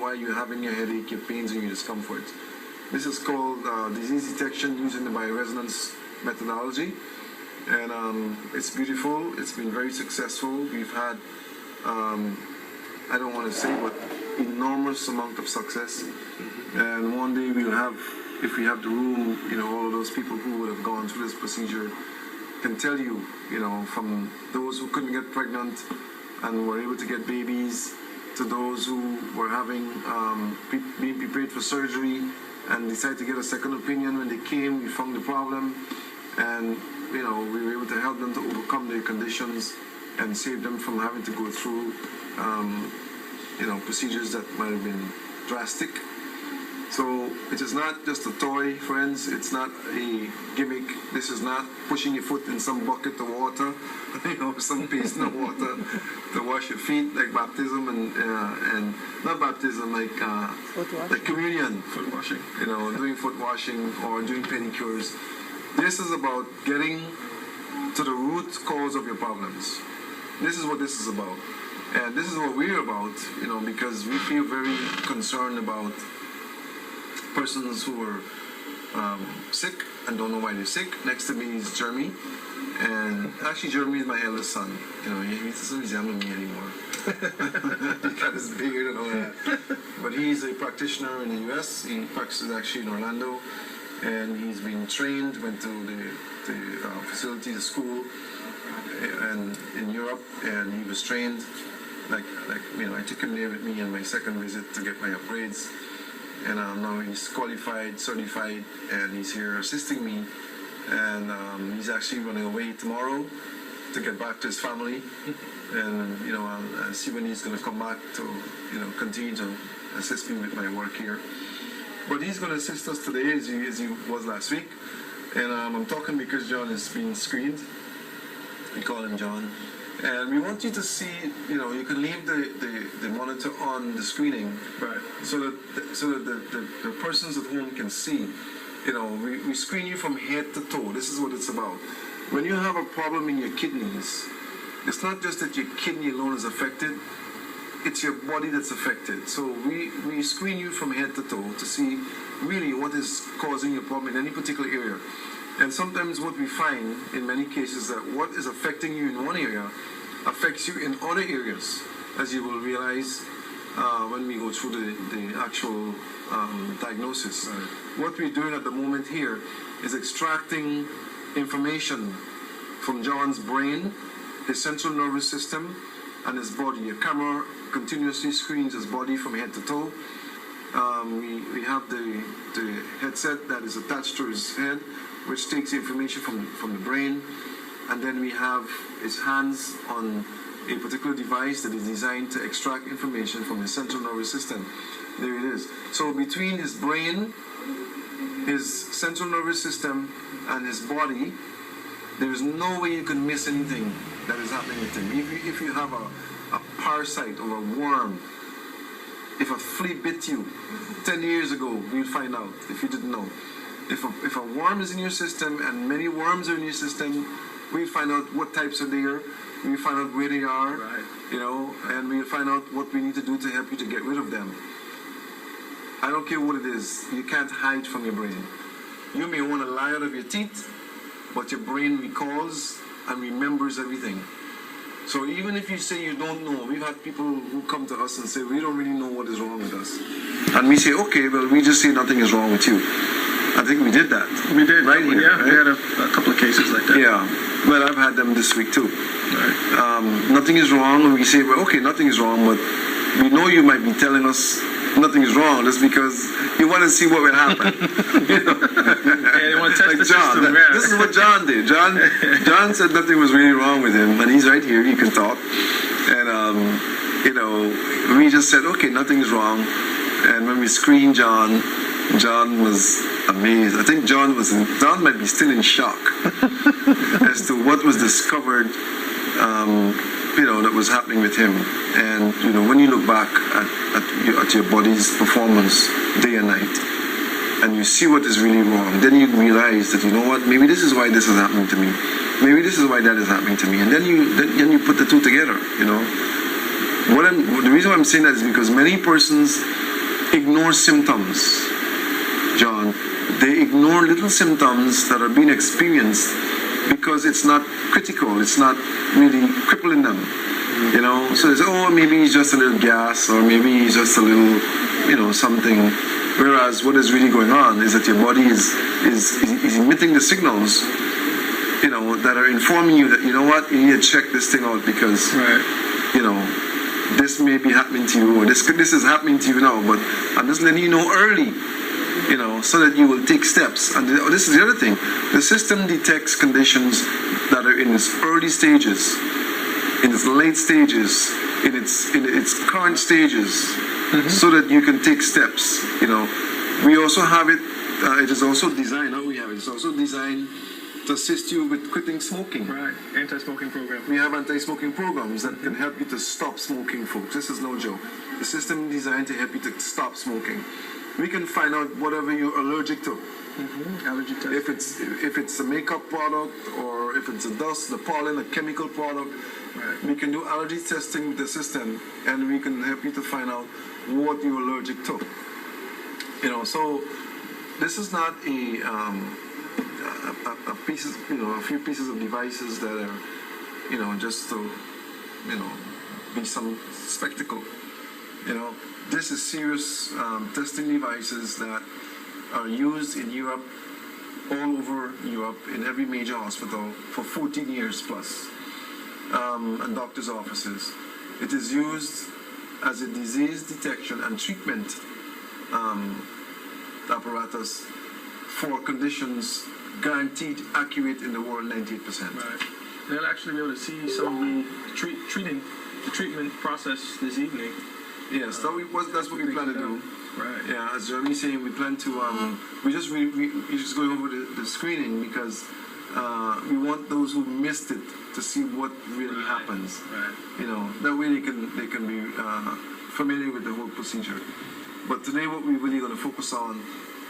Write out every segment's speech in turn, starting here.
why you're having your headache, your pains, and your discomfort. This is called disease detection using the bioresonance methodology, and it's beautiful. It's been very successful. We've had, I don't want to say, but enormous amount of success. And one day we'll have, if we have the room, all of those people who would have gone through this procedure can tell you, from those who couldn't get pregnant and were able to get babies, to those who were having being prepared for surgery and decided to get a second opinion. When they came, we found the problem, and we were able to help them to overcome their conditions and save them from having to go through procedures that might have been drastic. So it is not just a toy, friends. It's not a gimmick. This is not pushing your foot in some bucket of water, some basin of water to wash your feet, like baptism and not baptism, like communion, foot washing. Doing foot washing or doing pedicures. This is about getting to the root cause of your problems. This is what this is about, and this is what we're about. Because we feel very concerned about persons who are sick and don't know why they're sick. Next to me is Jeremy, and actually Jeremy is my eldest son. He doesn't resemble me anymore. He got his beard and all that. But he's a practitioner in the US. He practices actually in Orlando, and he's been trained, went to the facility, the school, and in Europe, and he was trained. I took him there with me on my second visit to get my upgrades. And now he's qualified, certified, and he's here assisting me. And he's actually running away tomorrow to get back to his family. And I'll see when he's going to come back to continue to assist me with my work here. But he's going to assist us today as he was last week. And I'm talking because John is being screened. We call him John. And we want you to see, you can leave the monitor on the screening, right? So that the persons at home can see. We screen you from head to toe. This is what it's about. When you have a problem in your kidneys, it's not just that your kidney alone is affected, it's your body that's affected. So we screen you from head to toe to see really what is causing your problem in any particular area. And sometimes what we find in many cases that what is affecting you in one area affects you in other areas, as you will realize when we go through the actual diagnosis. Right. What we're doing at the moment here is extracting information from John's brain, his central nervous system, and his body. A camera continuously screens his body from head to toe. We have the headset that is attached to his head, which takes the information from the brain, and then we have his hands on a particular device that is designed to extract information from the central nervous system. There it is. So between his brain, his central nervous system, and his body, there is no way you can miss anything that is happening with him. If you have a parasite or a worm, if a flea bit you 10 years ago, you'll find out if you didn't know. If a worm is in your system, and many worms are in your system, we'll find out what types are there, we'll find out where they are, right. And we'll find out what we need to do to help you to get rid of them. I don't care what it is, you can't hide from your brain. You may want to lie out of your teeth, but your brain recalls and remembers everything. So even if you say you don't know, we've had people who come to us and say, we don't really know what is wrong with us. And we say, okay, well, we just say nothing is wrong with you. I think we did that. We did, right here. Yeah, right? We had a couple of cases like that. Yeah, well, I've had them this week too. Right. Nothing is wrong, and we say, well, okay, nothing is wrong, but we know you might be telling us nothing is wrong just because you want to see what will happen. Yeah, you want to test the John, system. This is what John did. John said nothing was really wrong with him, and he's right here. He can talk, and we just said, okay, nothing is wrong. And when we screened John was amazed. I think John might be still in shock as to what was discovered, that was happening with him. And when you look back at your body's performance day and night, and you see what is really wrong, then you realize that maybe this is why this is happening to me. Maybe this is why that is happening to me. And then you put the two together. The reason why I'm saying that is because many persons ignore symptoms, John. They ignore little symptoms that are being experienced because it's not critical, it's not really crippling them. You know, so they say, oh, maybe it's just a little gas, or maybe it's just a little, you know, something. Whereas what is really going on is that your body is emitting the signals, you know, that are informing you that, you know what, you need to check this thing out because, you know, this may be happening to you, or this is happening to you now, but I'm just letting you know early, you know, so that you will take steps. And this is the other thing. The system detects conditions that are in its early stages, in its late stages, in its current stages, so that you can take steps. You know, we also have it. It is also designed. How we have it? It's also designed to assist you with quitting smoking. Right, anti-smoking program. We have anti-smoking programs that can help you to stop smoking, folks. This is no joke. The system is designed to help you to stop smoking. We can find out whatever you're allergic to. Allergy test. If it's a makeup product, or if it's a dust, the pollen, a chemical product, we can do allergy testing with the system, and we can help you to find out what you're allergic to. You know, so this is not a pieces, you know, a few pieces of devices that are, you know, just to, you know, be some spectacle. You know, this is serious testing devices that are used in Europe, all over Europe, in every major hospital for 14 years plus, and doctors' offices. It is used as a disease detection and treatment apparatus for conditions guaranteed accurate in the world 98%. Right. They'll actually be able to see some of the treatment process this evening. Yes, that's what we plan to do. Right. Yeah, as Jeremy's saying, we plan to we're just going over the screening because we want those who missed it to see what really happens. Right. You know, that way they can be familiar with the whole procedure. But today, what we're really going to focus on,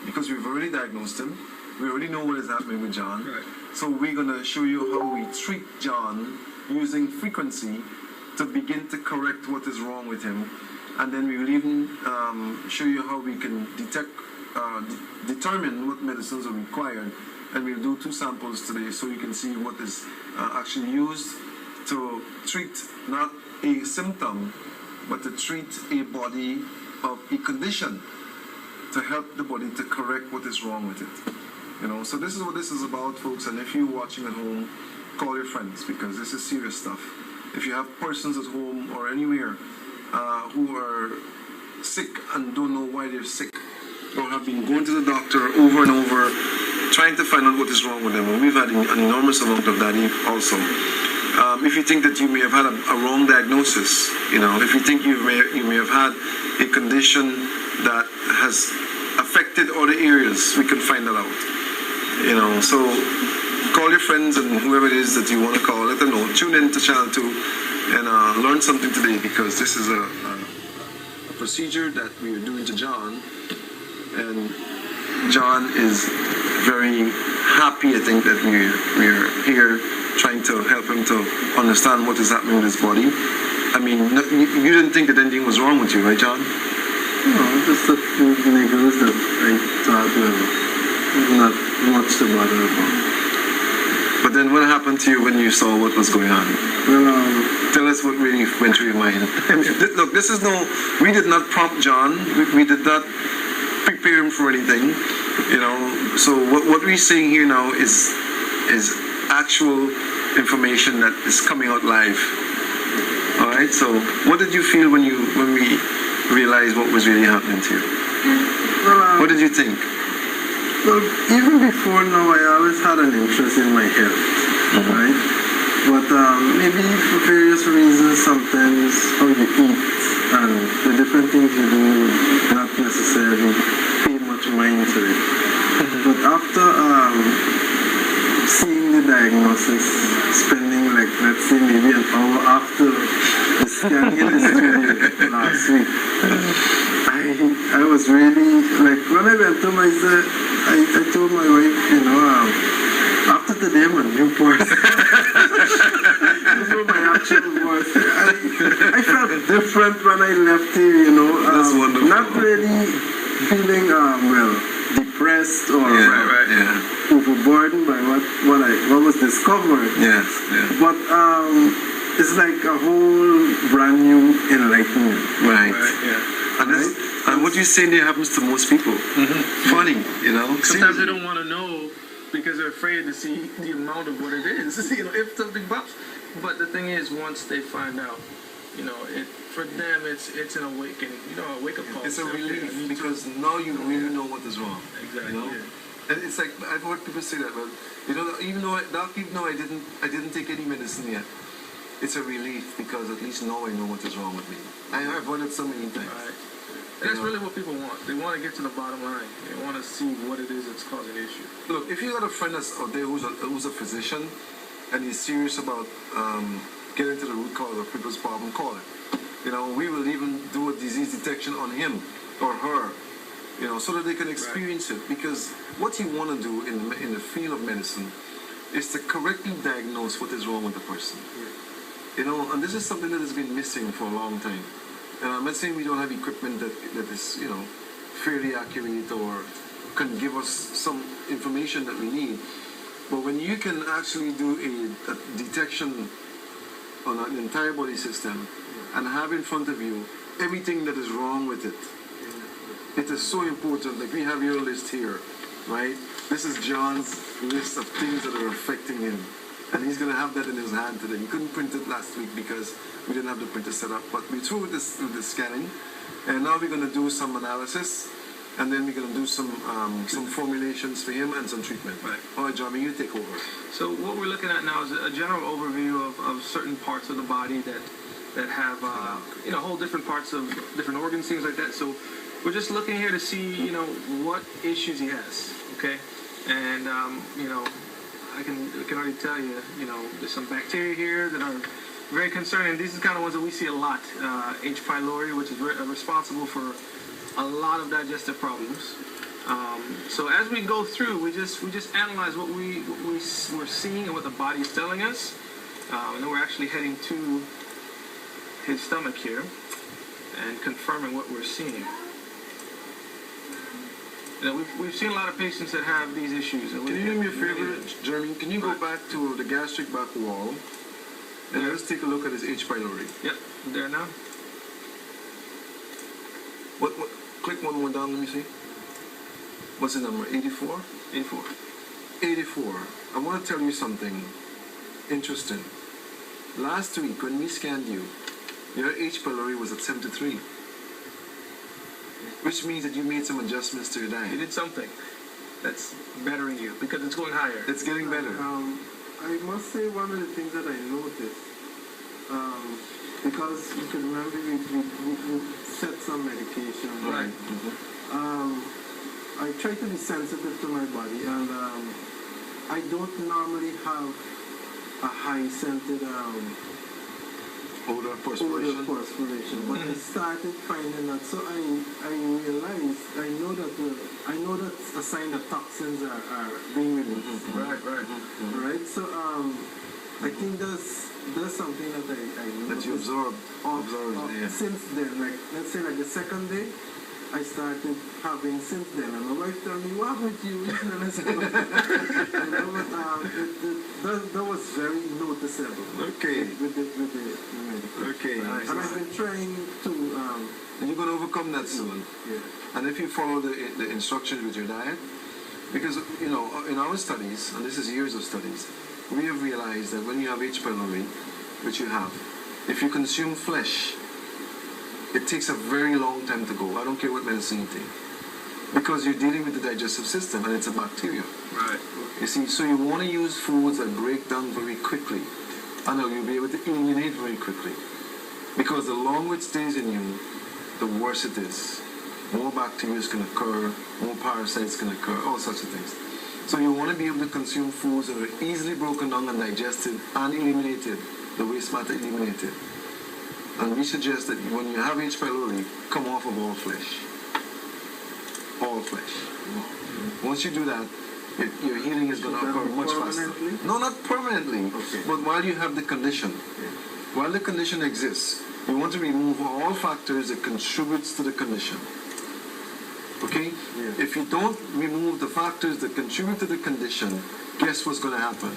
because we've already diagnosed him, we already know what is happening with John. Right. So we're going to show you how we treat John using frequency to begin to correct what is wrong with him. And then we will even show you how we can determine what medicines are required. And we'll do 2 samples today so you can see what is actually used to treat not a symptom, but to treat a body of a condition, to help the body to correct what is wrong with it. You know, so this is what this is about, folks. And if you're watching at home, call your friends, because this is serious stuff. If you have persons at home or anywhere who are sick and don't know why they're sick, or have been going to the doctor over and over, trying to find out what is wrong with them, and we've had an enormous amount of that also. If you think that you may have had a wrong diagnosis, you know, if you think you may have had a condition that has affected other areas, we can find that out. You know, so call your friends and whoever it is that you want to call, let them know. Tune in to Channel 2 and learn something today, because this is a procedure that we are doing to John, and John is very happy, I think, that we're here trying to help him to understand what is happening with his body. I mean, you didn't think that anything was wrong with you, right, John? No, just a few niggles that I thought were not much to bother about. But then what happened to you when you saw what was going on? Well, tell us what really went through your mind. Look, this is we did not prompt John. We did not prepare him for anything. You know, so what we're saying here now is actual information that is coming out live. All right. So, what did you feel when we realized what was really happening to you? well, What did you think? well, even before now, I always had an interest in my health, right? But maybe for various reasons, sometimes how you eat and the different things you do, not necessarily pay much mind to it. But after seeing the diagnosis, spending like, let's say, maybe an hour after the scan in the studio last week, I was really, like, when I went to I told my wife, you know, after today I'm a new person. So know my actual voice. I felt different when I left here, you know. That's wonderful. Not really feeling, depressed or overburdened by what was discovered. Yes, yes. But it's like a whole brand new enlightenment. Right. Yeah. And what you say there happens to most people. Funny, you know. Sometimes they don't want to know because they're afraid to see the amount of what it is. You know, if something pops. But the thing is, once they find out, you know, for them it's an awakening. You know, a wake up call. It's a Okay, I relief need to- because now you really know what is wrong. Exactly. You know? Yeah. And it's like I've heard people say that, but you know, even though I didn't take any medicine yet, it's a relief because at least now I know what is wrong with me. I've heard it so many times. Right. And that's really what people want. They want to get to the bottom line. They want to see what it is that's causing the issue. Look, if you got a friend that's out there who's a physician and he's serious about getting to the root cause of people's problem, call him. You know, we will even do a disease detection on him or her, you know, so that they can experience it. Because what you want to do in the field of medicine is to correctly diagnose what is wrong with the person. You know, and this is something that has been missing for a long time. And I'm not saying we don't have equipment that is, you know, fairly accurate or can give us some information that we need. But when you can actually do a detection on an entire body system and have in front of you everything that is wrong with it, it is so important. Like we have your list here, right? This is John's list of things that are affecting him. And he's going to have that in his hand today. He couldn't print it last week because we didn't have the printer set up. But we threw this with the scanning. And now we're going to do some analysis. And then we're going to do some formulations for him and some treatment. Right. All right, John, you take over. So what we're looking at now is a general overview of certain parts of the body that have you know, whole different parts of different organs, things like that. So we're just looking here to see, you know, what issues he has. Okay, and you know, I can already tell you, you know, there's some bacteria here that are very concerning. These are the kind of ones that we see a lot. H. pylori, which is responsible for a lot of digestive problems. So as we go through, we just analyze what we're seeing and what the body is telling us. And then we're actually heading to his stomach here and confirming what we're seeing. You know, we've seen a lot of patients that have these issues. Can you do me a favor, Jeremy? Can you go back to the gastric back wall and let's take a look at his H. pylori. Yep, there now. What? Click one more down. Let me see. What's the number? 84. 84. 84. I want to tell you something interesting. Last week when we scanned you, your H. pylori was at 73. Which means that you made some adjustments to your You diet. did something that's bettering you because it's going higher. It's getting better. I must say one of the things that I noticed, because you can remember we set some medication. Right. I try to be sensitive to my body, and I don't normally have a high-scented Odor, odor perspiration. but I started finding that. So I realized I know that a sign that toxins are being released. Right. Right. So I think that's something that I That noticed. you observed. Yeah. Since then, like let's say like the second day, I started having since then, and my wife told me, "What with you?" That was very noticeable. Okay. With the medical. Okay. Nice. And I've been trying to And you're going to overcome that soon. yeah. And if you follow the instructions with your diet, because, you know, in our studies, and this is years of studies, we have realized that when you have H. pylori, which you have, if you consume flesh, it takes a very long time to go. I don't care what medicine you take. Because you're dealing with the digestive system and it's a bacteria. Right. You see, so you want to use foods that break down very quickly. And you'll be able to eliminate very quickly. Because the longer it stays in you, the worse it is. More bacteria can occur, more parasites can occur, all sorts of things. So you want to be able to consume foods that are easily broken down and digested and eliminated, the waste matter eliminated. And we suggest that when you have H. pylori, come off of all flesh. All flesh. Once you do that, your healing is going to occur much faster. Permanently? No, not permanently, Okay. but while you have the condition, while the condition exists, you want to remove all factors that contributes to the condition. Okay? Yeah. If you don't remove the factors that contribute to the condition, guess what's going to happen?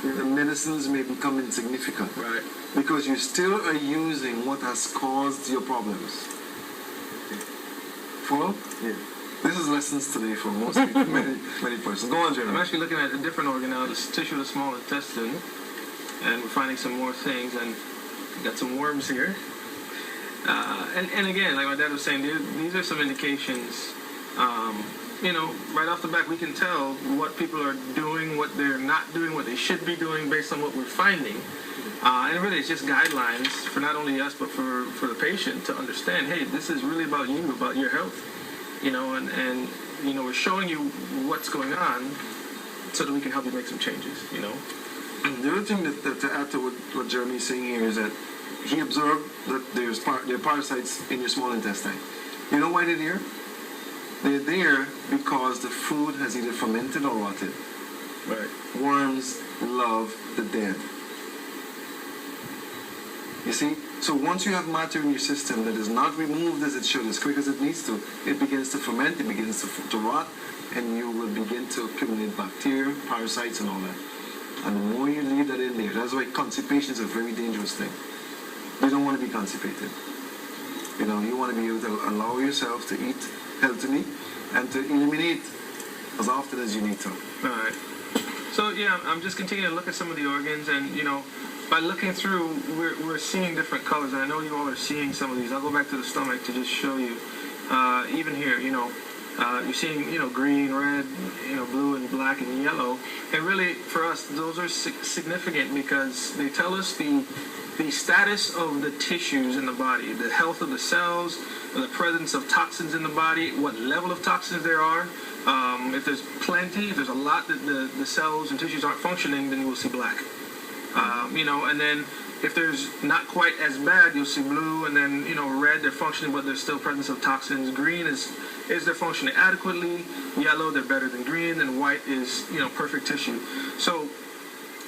The medicines may become insignificant. Right. Because you still are using what has caused your problems. Follow? Yeah. This is lessons today for most people, many persons. Go on, I'm Jeremy. actually looking at a different organ now, the tissue of the small intestine, and we're finding some more things, and we got some worms here. And again, like my dad was saying, these are some indications. Right off the bat, we can tell what people are doing, what they're not doing, what they should be doing based on what we're finding. And really, it's just guidelines for not only us, but for the patient to understand, hey, this is really about you, about your health. And we're showing you what's going on so that we can help you make some changes, The other thing that to add to what Jeremy's saying here is that he observed that there are parasites in your small intestine. You know why they're there? They're there because the food has either fermented or rotted. Right. Worms love the dead. You see? So once you have matter in your system that is not removed as it should, as quick as it needs to, it begins to ferment, it begins to rot, and you will begin to accumulate bacteria, parasites, and all that. And the more you leave that in there, that's why constipation is a very dangerous thing. You don't want to be constipated. You want to be able to allow yourself to eat healthily and to eliminate as often as you need to. All right. So, yeah, I'm just continuing to look at some of the organs, and, by looking through, we're seeing different colors, and I know you all are seeing some of these. I'll go back to the stomach to just show you. Even here, you're seeing, green, red, blue, and black, and yellow. And really, for us, those are significant because they tell us the status of the tissues in the body, the health of the cells, the presence of toxins in the body, what level of toxins there are. If there's plenty, if there's a lot that the cells and tissues aren't functioning, then you will see black. And then if there's not quite as bad, you'll see blue, and then, red, they're functioning, but there's still presence of toxins. Green is they're functioning adequately. Yellow, they're better than green, and white is, perfect tissue. So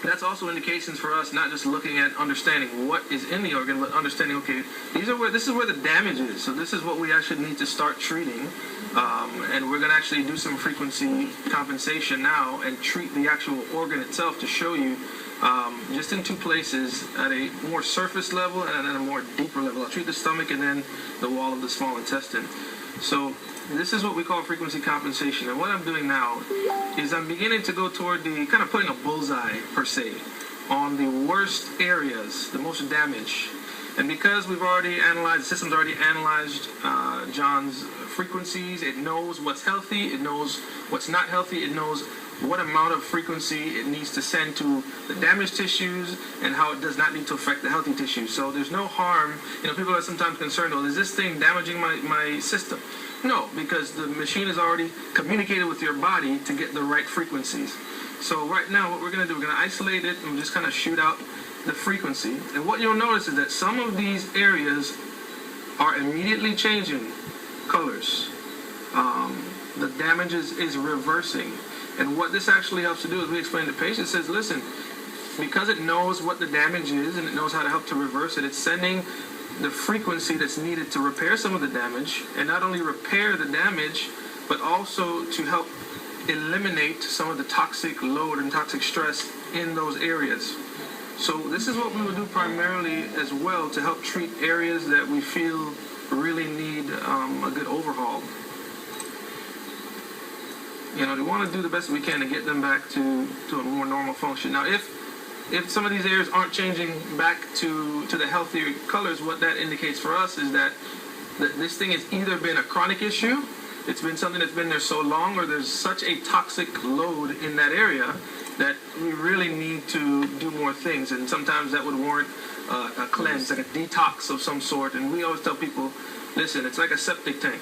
that's also indications for us, not just looking at understanding what is in the organ, but understanding, okay, this is where the damage is. So this is what we actually need to start treating. And we're going to actually do some frequency compensation now and treat the actual organ itself to show you just in two places at a more surface level and at a more deeper level. I'll treat the stomach and then the wall of the small intestine. So this is what we call frequency compensation. And what I'm doing now is I'm beginning to go toward the kind of putting a bullseye, per se, on the worst areas, the most damage. And because we've already analyzed, the system's already analyzed John's frequencies, it knows what's healthy, it knows what's not healthy, it knows what amount of frequency it needs to send to the damaged tissues and how it does not need to affect the healthy tissues. So there's no harm. People are sometimes concerned, is this thing damaging my system? No, because the machine has already communicated with your body to get the right frequencies. So right now what we're going to do, we're going to isolate it and just kind of shoot out the frequency. And what you'll notice is that some of these areas are immediately changing colors. The damage is reversing. And what this actually helps to do is we explain to patients, says, listen, because it knows what the damage is and it knows how to help to reverse it, it's sending the frequency that's needed to repair some of the damage, and not only repair the damage, but also to help eliminate some of the toxic load and toxic stress in those areas. So this is what we would do primarily as well to help treat areas that we feel really need a good overhaul. We want to do the best we can to get them back to a more normal function. Now, if some of these areas aren't changing back to the healthier colors, what that indicates for us is that this thing has either been a chronic issue, it's been something that's been there so long, or there's such a toxic load in that area that we really need to do more things. And sometimes that would warrant a cleanse, like a detox of some sort. And we always tell people, listen, it's like a septic tank.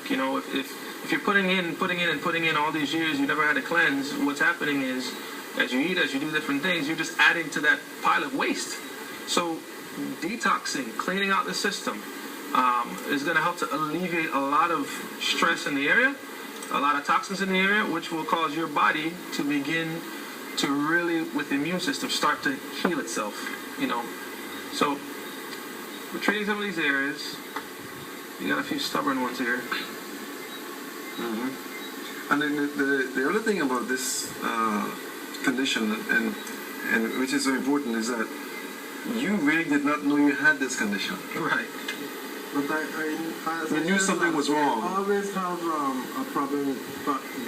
If you're putting in all these years, you never had a cleanse, what's happening is, as you eat, as you do different things, you're just adding to that pile of waste. So detoxing, cleaning out the system, is going to help to alleviate a lot of stress in the area. a lot of toxins in the area, which will cause your body to begin to really, with the immune system, start to heal itself, you know. So we're treating some of these areas. You got a few stubborn ones here. And then the other thing about this condition, and which is so important, is that you really did not know you had this condition. Right. But I You knew something was wrong. I always have a problem with